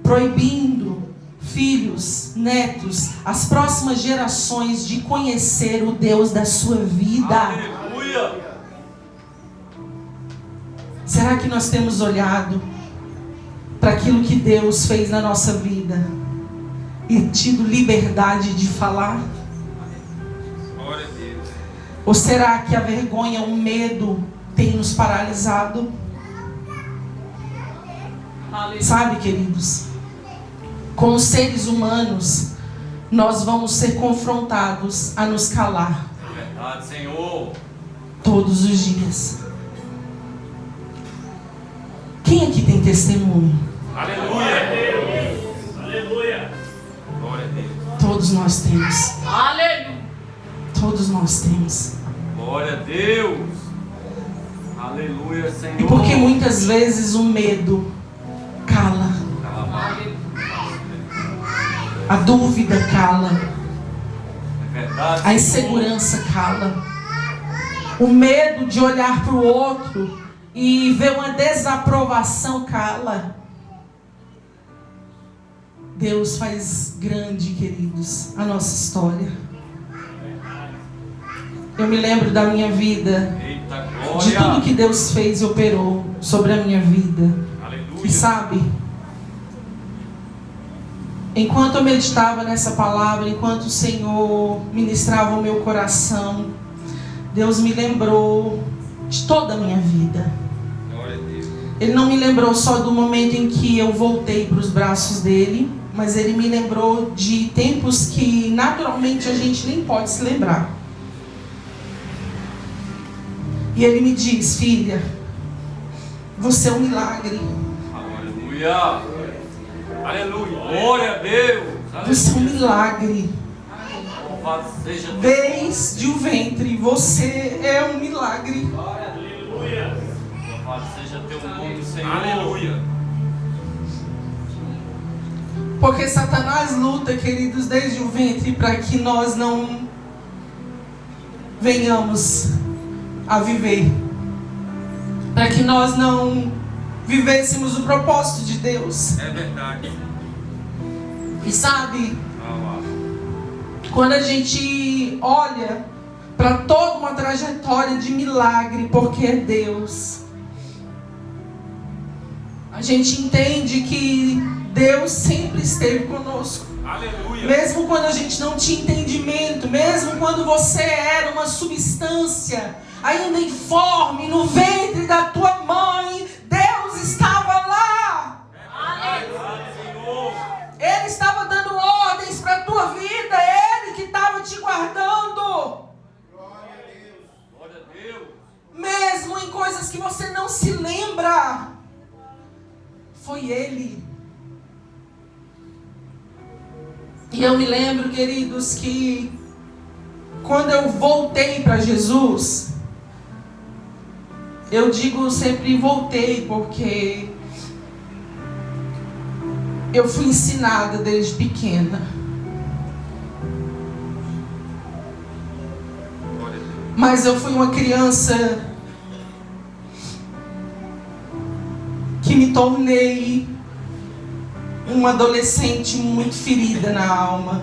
proibindo filhos, netos, as próximas gerações de conhecer o Deus da sua vida. Aleluia. Será que nós temos olhado para aquilo que Deus fez na nossa vida e tido liberdade de falar? Glória a Deus. Ou será que a vergonha, o medo tem nos paralisado? Sabe, queridos, como seres humanos, nós vamos ser confrontados a nos calar. Verdade, Senhor. Todos os dias. Quem aqui tem testemunho? Aleluia. Aleluia. Glória a Deus. Todos nós temos. Aleluia. Todos nós temos. Glória a Deus. Aleluia, Senhor. E porque muitas vezes o medo cala. A dúvida cala. É verdade. A insegurança cala. O medo de olhar para o outro e ver uma desaprovação cala. Deus faz grande, queridos, a nossa história. Eu me lembro da minha vida, Eita, de glória. tudo que Deus fez e operou sobre a minha vida. Aleluia. E sabe, enquanto eu meditava nessa palavra, enquanto o Senhor ministrava o meu coração, Deus me lembrou de toda a minha vida. Glória a Deus. Ele não me lembrou só do momento em que eu voltei para os braços dele, mas Ele me lembrou de tempos que naturalmente a gente nem pode se lembrar. E Ele me diz: filha, você é um milagre. Aleluia. Aleluia. Glória a Deus. Você é um milagre. Louvado seja Deus. Desde o ventre, você é um milagre. Aleluia. Louvado seja teu nome, Senhor. Aleluia. Porque Satanás luta, queridos, desde o ventre para que nós não venhamos a viver. Para que nós não vivêssemos o propósito de Deus. É verdade. E sabe, quando a gente olha para toda uma trajetória de milagre, porque é Deus, a gente entende que Deus sempre esteve conosco. Aleluia. Mesmo quando a gente não tinha entendimento, mesmo quando você era uma substância ainda informe no ventre da tua mãe, Deus estava lá. Ele estava dando ordens para a tua vida, Ele que estava te guardando. Glória a Deus. Mesmo em coisas que você não se lembra, foi Ele. E eu me lembro, queridos, que quando eu voltei para Jesus, eu digo sempre voltei, porque eu fui ensinada desde pequena. Mas eu fui uma criança que me tornei uma adolescente muito ferida na alma.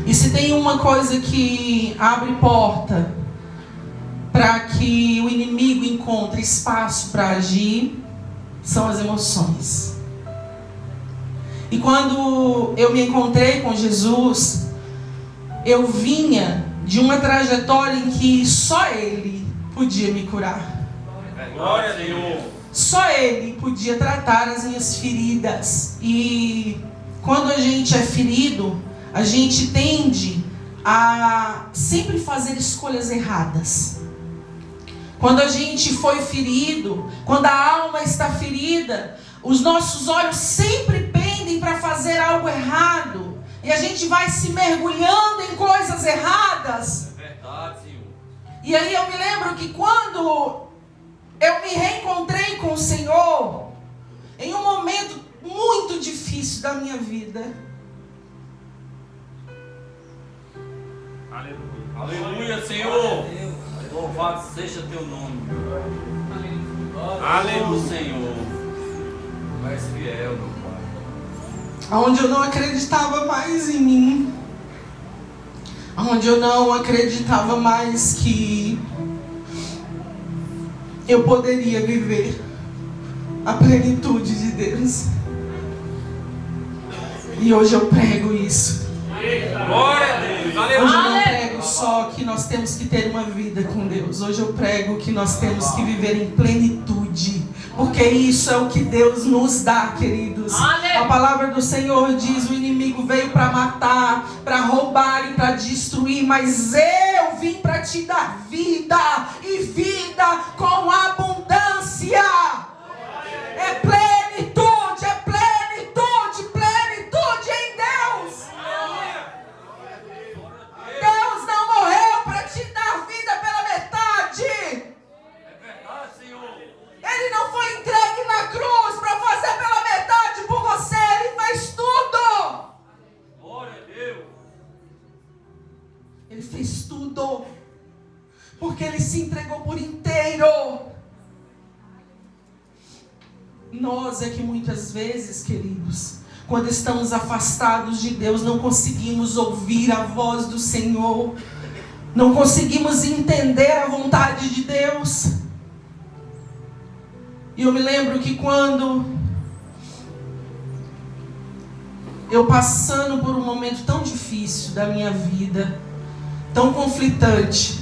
E se tem uma coisa que abre porta para que o inimigo encontre espaço para agir, são as emoções. E quando eu me encontrei com Jesus, eu vinha de uma trajetória em que só Ele podia me curar. Glória a Deus. Só Ele podia tratar as minhas feridas. E quando a gente é ferido, a gente tende a sempre fazer escolhas erradas. Quando a gente foi ferido, quando a alma está ferida, os nossos olhos sempre pendem para fazer algo errado. E a gente vai se mergulhando em coisas erradas. É verdade, Senhor. E aí eu me lembro que quando eu me reencontrei com o Senhor, em um momento muito difícil da minha vida. Aleluia. Aleluia, Senhor. Louvado seja teu nome. Aleluia, Senhor. Tu és fiel, meu Pai. Onde eu não acreditava mais em mim. Onde eu não acreditava mais que eu poderia viver a plenitude de Deus. E hoje eu prego isso. Glória a Deus. Hoje eu não prego só que nós temos que ter uma vida com Deus. Hoje eu prego que nós temos que viver em plenitude. Porque isso é o que Deus nos dá, queridos. A palavra do Senhor diz: o inimigo veio para matar, para roubar e para destruir. Mas eu vim para te dar vida, e vida com abundância. É plenitude, é plenitude, plenitude em Deus. Deus não morreu para te dar vida pela metade. É verdade, Senhor. Ele não foi entregue na cruz para fazer pela metade por você. Ele fez tudo. Glória a Deus. Ele fez tudo. Porque Ele se entregou por inteiro. Nós é que muitas vezes, queridos, quando estamos afastados de Deus, não conseguimos ouvir a voz do Senhor. Não conseguimos entender a vontade de Deus. E eu me lembro que quando eu passando por um momento tão difícil da minha vida, tão conflitante,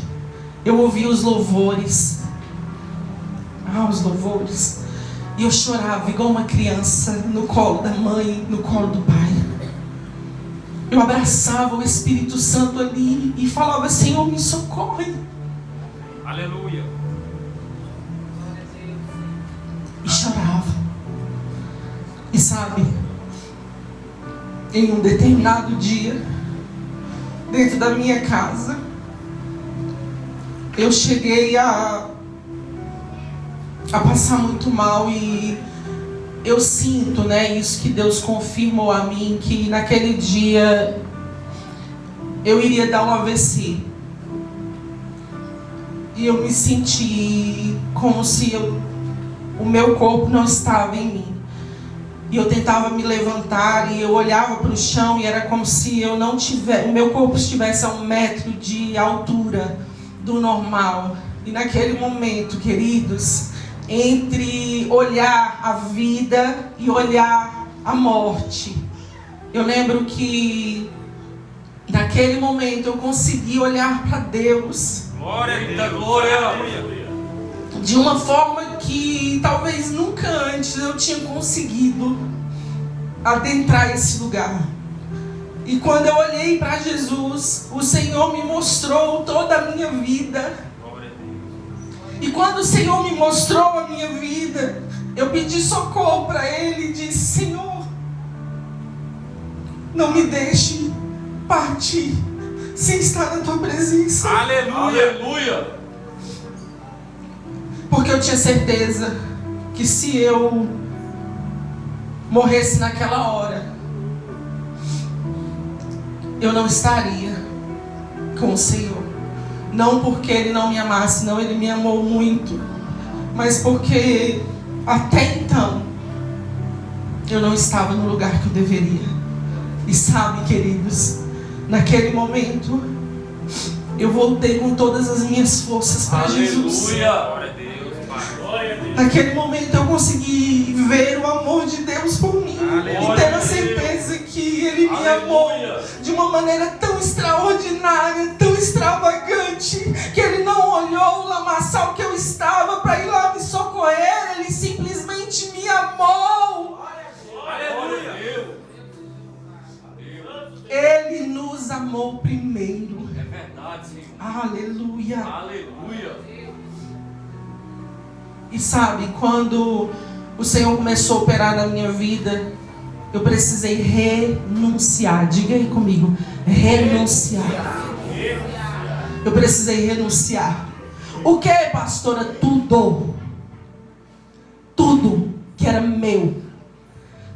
eu ouvi os louvores. Os louvores. E eu chorava igual uma criança no colo da mãe, no colo do pai. Eu abraçava o Espírito Santo ali e falava: Senhor, me socorre. Aleluia. E chorava. E sabe, em um determinado dia, dentro da minha casa, eu cheguei a passar muito mal. E eu sinto, isso que Deus confirmou a mim, que naquele dia eu iria dar um AVC. E eu me senti como se o meu corpo não estava em mim. E eu tentava me levantar e eu olhava para o chão e era como se eu não tivesse, o meu corpo estivesse a 1 metro de altura do normal. E naquele momento, queridos, entre olhar a vida e olhar a morte, eu lembro que naquele momento eu consegui olhar para Deus. Glória a Deus. Glória. De uma forma que talvez nunca antes eu tinha conseguido adentrar esse lugar. E quando eu olhei para Jesus, o Senhor me mostrou toda a minha vida. E quando o Senhor me mostrou a minha vida, eu pedi socorro para Ele e disse: Senhor, não me deixe partir sem estar na Tua presença. Aleluia. Aleluia. Porque eu tinha certeza que se eu morresse naquela hora, eu não estaria com o Senhor. Não porque Ele não me amasse, não, Ele me amou muito, mas porque até então eu não estava no lugar que eu deveria. E sabe, queridos, naquele momento eu voltei com todas as minhas forças para Jesus. Aleluia. Naquele momento eu consegui ver o amor de Deus por mim. Aleluia. E ter a certeza que Ele me amou de uma maneira tão extraordinária extraordinária, tão extravagante, que Ele não olhou o lamaçal que eu estava para ir lá me socorrer. Ele simplesmente me amou. Aleluia. Ele nos amou primeiro. É verdade, Senhor. Aleluia. Aleluia. E sabe, quando o Senhor começou a operar na minha vida, eu precisei renunciar. Diga aí comigo, renunciar. Eu precisei renunciar. O que, pastora? Tudo. Tudo que era meu.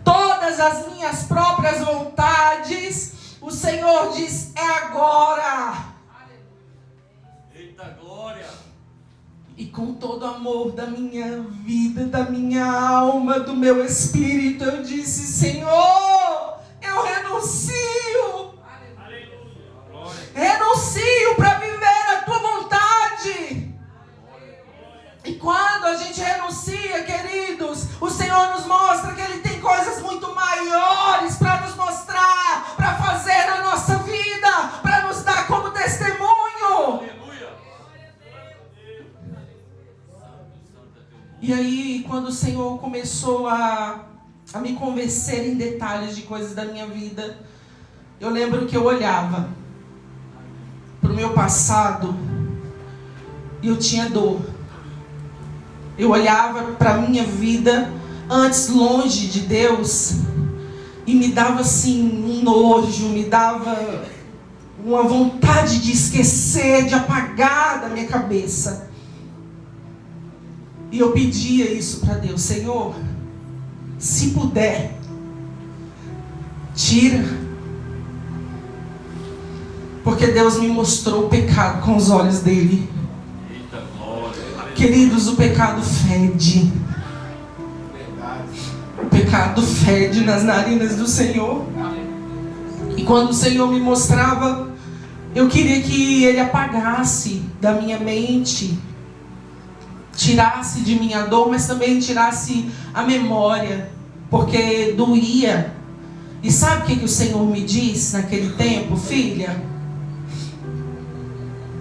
Todas as minhas próprias vontades. O Senhor diz, é agora. Eita glória. E com todo o amor da minha vida, da minha alma, do meu espírito, eu disse, Senhor, eu renuncio. Renuncio para viver a tua vontade. E quando a gente renuncia, queridos, o Senhor nos mostra que Ele tem coisas muito maiores para nos mostrar, para fazer na nossa vida, para nos dar como testemunho. E aí, quando o Senhor começou a me convencer em detalhes de coisas da minha vida, eu lembro que eu olhava para o meu passado e eu tinha dor. Eu olhava para a minha vida antes longe de Deus e me dava assim um nojo, me dava uma vontade de esquecer, de apagar da minha cabeça. E eu pedia isso para Deus, Senhor, se puder, tira. Porque Deus me mostrou o pecado com os olhos dele. Eita glória. Queridos, o pecado fede. O pecado fede nas narinas do Senhor. E quando o Senhor me mostrava, eu queria que Ele apagasse da minha mente, tirasse de mim a dor, mas também tirasse a memória, porque doía. E sabe o que o Senhor me disse naquele tempo? Filha,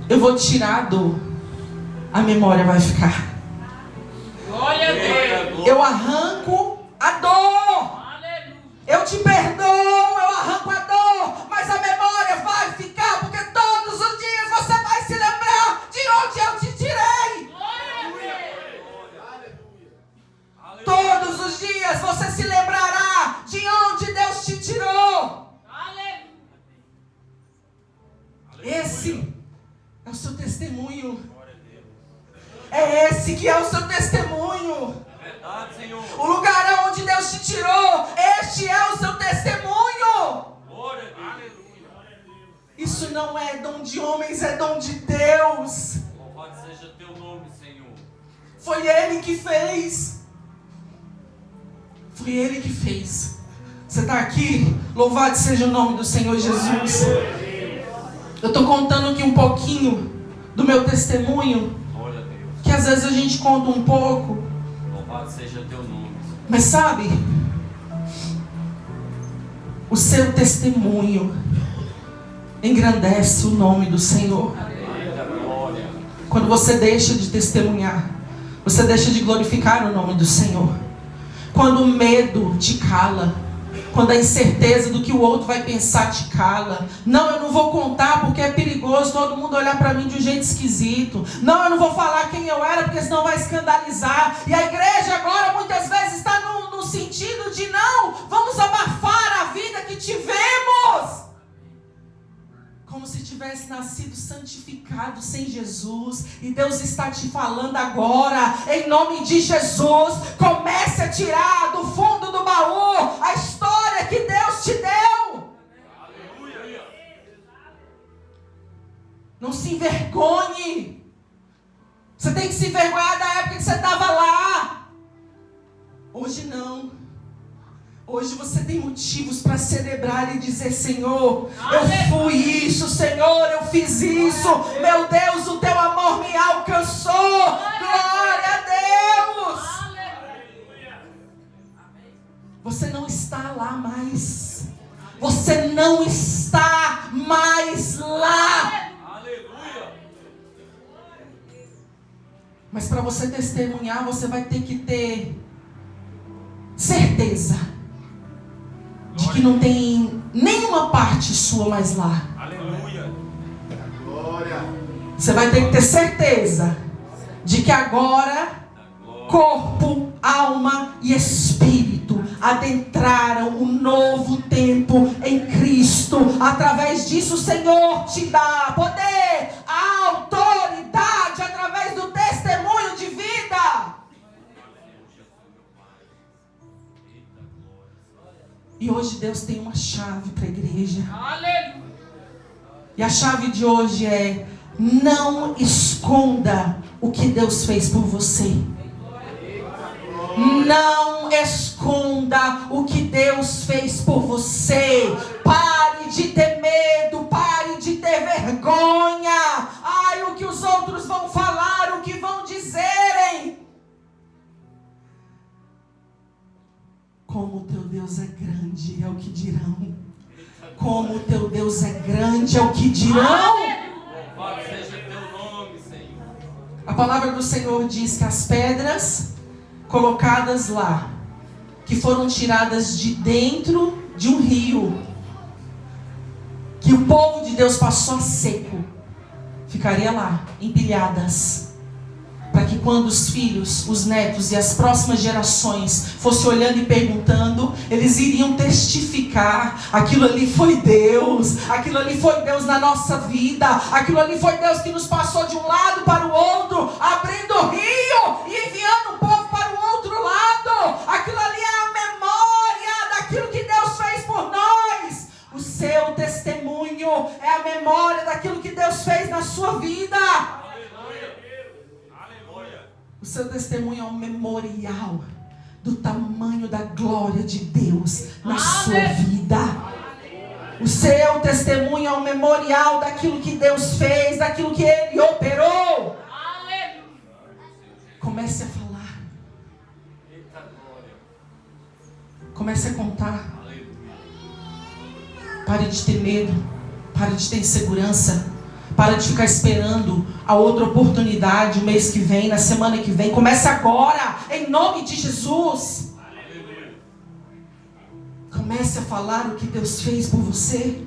eu vou tirar a dor, a memória vai ficar. Glória a Deus. Eu arranco a dor. Eu te perdoo, eu arranco a dor, mas a memória vai ficar, porque todos os dias você vai se lembrar de onde eu te tirei. Todos os dias você se lembrará de onde Deus te tirou. Esse é o seu testemunho. É esse que é o seu testemunho. Verdade, Senhor. O lugar onde Deus te tirou, este é o seu testemunho. Glória a Deus. Isso não é dom de homens, é dom de Deus. Louvado seja teu nome, Senhor. Foi Ele que fez. Foi Ele que fez. Você está aqui? Louvado seja o nome do Senhor Jesus. Eu estou contando aqui um pouquinho do meu testemunho, Glória a Deus. que às vezes a gente conta um pouco, Louvado seja teu nome. mas sabe, o seu testemunho engrandece o nome do Senhor. Eita glória. Quando você deixa de testemunhar, você deixa de glorificar o nome do Senhor. Quando o medo te cala, quando a incerteza do que o outro vai pensar te cala. Não, eu não vou contar porque é perigoso todo mundo olhar para mim de um jeito esquisito. Não, eu não vou falar quem eu era porque senão vai escandalizar. E a igreja agora muitas vezes está no sentido de não, vamos abafar a vida que tivemos. Como se tivesse nascido santificado sem Jesus. E Deus está te falando agora, em nome de Jesus, comece a tirar do fundo do baú a história que Deus te deu. Aleluia. Não se envergonhe. Você tem que se envergonhar da época que você estava lá. Hoje não. Hoje você tem motivos para celebrar e dizer, Senhor, eu fui isso, Senhor, eu fiz isso. Meu Deus, o teu amor me alcançou. Glória a Deus. Você não está lá mais. Você não está mais Mas para você testemunhar, você vai ter que ter certeza de que não tem nenhuma parte sua mais lá. Aleluia. Glória. Você vai ter que ter certeza de que agora corpo, alma e espírito adentraram um novo tempo em Cristo. Através disso o Senhor te dá poder, autoridade, através do testemunho de vida. E hoje Deus tem uma chave para a igreja. E a chave de hoje é: não esconda o que Deus fez por você. Não esconda o que Deus fez por você. Pare de ter medo, pare de ter vergonha. Ai, o que os outros vão falar, o que vão dizerem. Como o teu Deus é grande, é o que dirão. Como o teu Deus é grande, é o que dirão. Louvado seja teu nome, Senhor. A palavra do Senhor diz que as pedras colocadas lá, que foram tiradas de dentro de um rio, que o povo de Deus passou a seco, ficaria lá, empilhadas, para que quando os filhos, os netos e as próximas gerações fossem olhando e perguntando, eles iriam testificar: aquilo ali foi Deus, aquilo ali foi Deus na nossa vida, aquilo ali foi Deus que nos passou de um lado para o outro, abrindo o rio e enviando o povo para o outro lado. Aquilo ali é a memória daquilo que Deus fez por nós. O seu testemunho é a memória daquilo que Deus fez na sua vida. O seu testemunho é um memorial do tamanho da glória de Deus na sua vida. O seu testemunho é um memorial daquilo que Deus fez, daquilo que Ele operou. Comece a falar. Comece a contar. Pare de ter medo. Pare de ter insegurança. Para de ficar esperando a outra oportunidade o mês que vem, na semana que vem. Comece agora, em nome de Jesus. Comece a falar o que Deus fez por você.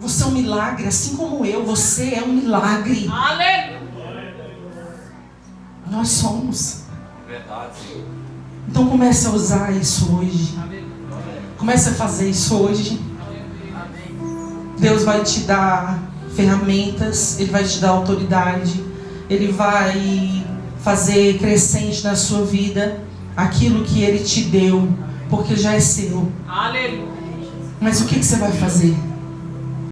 Você é um milagre, assim como eu. Você é um milagre. Nós somos. Verdade, Senhor. Então comece a usar isso hoje. Comece a fazer isso hoje. Deus vai te dar ferramentas, Ele vai te dar autoridade, Ele vai fazer crescente na sua vida aquilo que Ele te deu, porque já é seu. Mas o que você vai fazer?